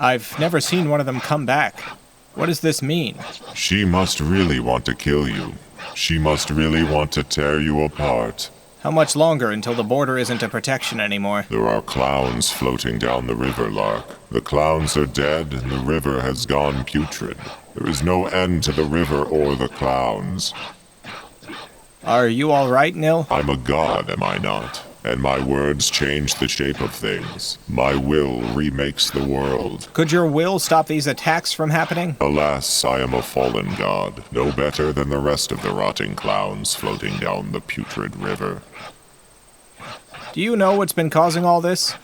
I've never seen one of them come back. What does this mean? She must really want to kill you. She must really want to tear you apart. How much longer until the border isn't a protection anymore? There are clowns floating down the river, Lark. The clowns are dead, and the river has gone putrid. There is no end to the river or the clowns. Are you all right, Nil? I'm a god, am I not? And my words change the shape of things. My will remakes the world. Could your will stop these attacks from happening? Alas, I am a fallen god, no better than the rest of the rotting clowns floating down the putrid river. Do you know what's been causing all this?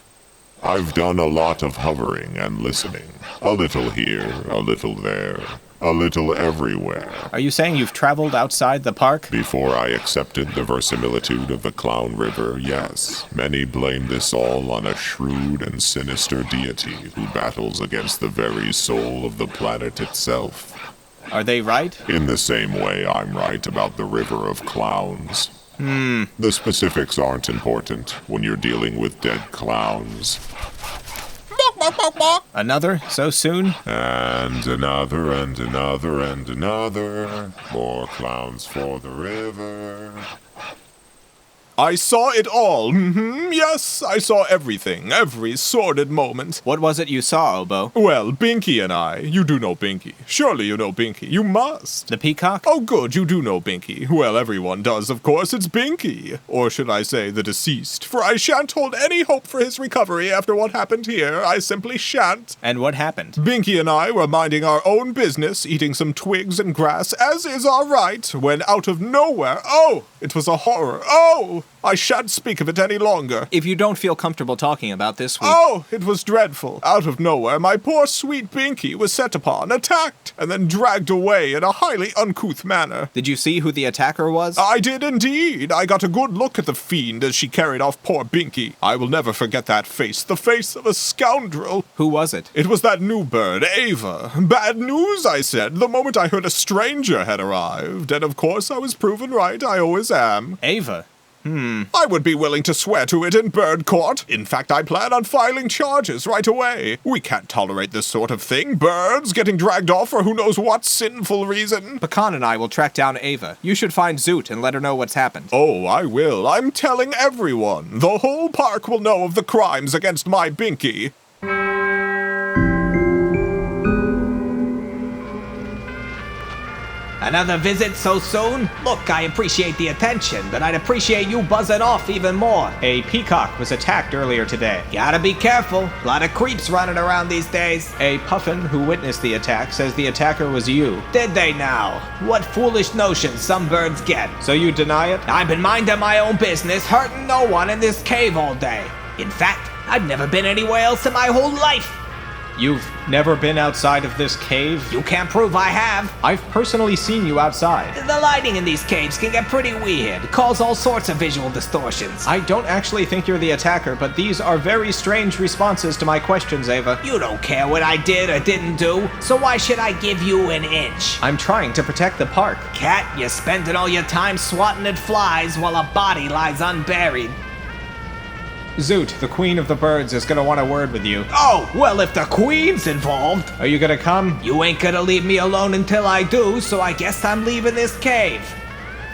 I've done a lot of hovering and listening. A little here, a little there, a little everywhere. Are you saying you've traveled outside the park? Before I accepted the verisimilitude of the Clown River, yes. Many blame this all on a shrewd and sinister deity who battles against the very soul of the planet itself. Are they right? In the same way I'm right about the River of Clowns. The specifics aren't important when you're dealing with dead clowns. Another? So soon? And another, and another, and another. More clowns for the river. I saw it all. Yes, I saw everything, every sordid moment. What was it you saw, Obo? Well, Binky and I. You do know Binky. Surely you know Binky. You must. The peacock? Oh, good, you do know Binky. Well, everyone does, of course. It's Binky. Or should I say the deceased, for I shan't hold any hope for his recovery after what happened here. I simply shan't. And what happened? Binky and I were minding our own business, eating some twigs and grass, as is our right, when out of nowhere, it was a horror. I shan't speak of it any longer. If you don't feel comfortable talking about this, It was dreadful. Out of nowhere, my poor sweet Binky was set upon, attacked, and then dragged away in a highly uncouth manner. Did you see who the attacker was? I did indeed. I got a good look at the fiend as she carried off poor Binky. I will never forget that face, the face of a scoundrel. Who was it? It was that new bird, Ava. Bad news, I said, the moment I heard a stranger had arrived. And of course I was proven right, I always am. Ava? I would be willing to swear to it in bird court. In fact, I plan on filing charges right away. We can't tolerate this sort of thing. Birds getting dragged off for who knows what sinful reason. Pecan and I will track down Ava. You should find Zoot and let her know what's happened. Oh, I will. I'm telling everyone. The whole park will know of the crimes against my Binky. Another visit so soon? Look, I appreciate the attention, but I'd appreciate you buzzing off even more. A peacock was attacked earlier today. Gotta be careful. A lot of creeps running around these days. A puffin who witnessed the attack says the attacker was you. Did they now? What foolish notions some birds get. So you deny it? I've been minding my own business, hurting no one in this cave all day. In fact, I've never been anywhere else in my whole life. You've never been outside of this cave? You can't prove I have. I've personally seen you outside. The lighting in these caves can get pretty weird, cause all sorts of visual distortions. I don't actually think you're the attacker, but these are very strange responses to my questions, Ava. You don't care what I did or didn't do, so why should I give you an inch? I'm trying to protect the park. Cat, you're spending all your time swatting at flies while a body lies unburied. Zoot, the queen of the birds, is gonna want a word with you. Oh, well, if the queen's involved... Are you gonna come? You ain't gonna leave me alone until I do, so I guess I'm leaving this cave.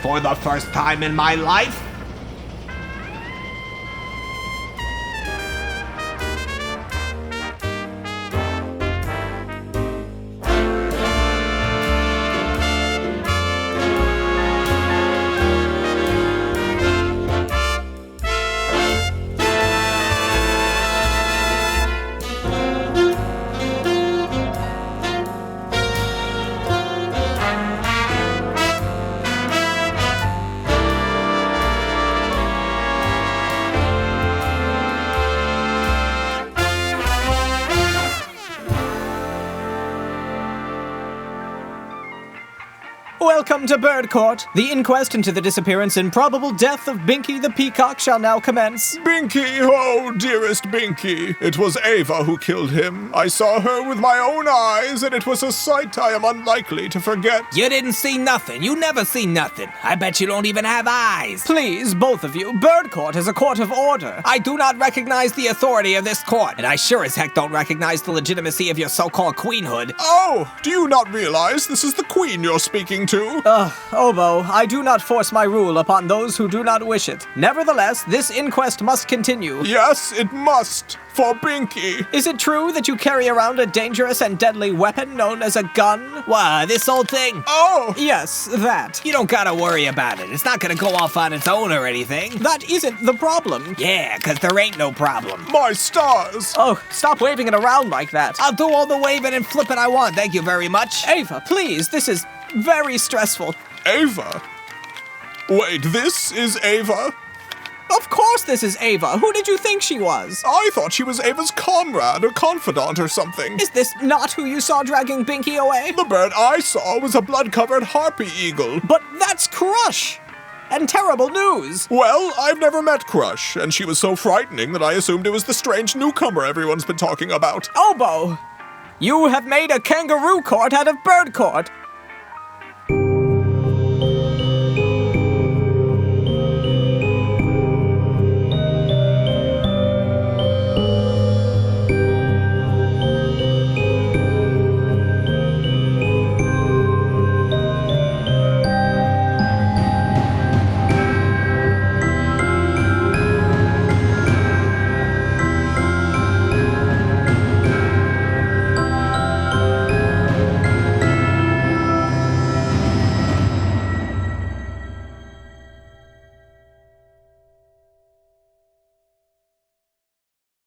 For the first time in my life. Welcome to Bird Court. The inquest into the disappearance and probable death of Binky the Peacock shall now commence. Binky, oh, dearest Binky. It was Ava who killed him. I saw her with my own eyes, and it was a sight I am unlikely to forget. You didn't see nothing. You never see nothing. I bet you don't even have eyes. Please, both of you, Bird Court is a court of order. I do not recognize the authority of this court, and I sure as heck don't recognize the legitimacy of your so-called queenhood. Oh, do you not realize this is the queen you're speaking to? Obo, I do not force my rule upon those who do not wish it. Nevertheless, this inquest must continue. Yes, it must. For Binky. Is it true that you carry around a dangerous and deadly weapon known as a gun? What, this old thing? Oh! Yes, that. You don't gotta worry about it. It's not gonna go off on its own or anything. That isn't the problem. Yeah, 'cause there ain't no problem. My stars! Oh, stop waving it around like that. I'll do all the waving and flipping I want, thank you very much. Ava, please, this is very stressful. Ava? Wait, this is Ava? Of course this is Ava. Who did you think she was? I thought she was Ava's comrade or confidant or something. Is this not who you saw dragging Binky away? The bird I saw was a blood-covered harpy eagle. But that's Crush! And terrible news! Well, I've never met Crush, and she was so frightening that I assumed it was the strange newcomer everyone's been talking about. Obo! You have made a kangaroo court out of Bird Court.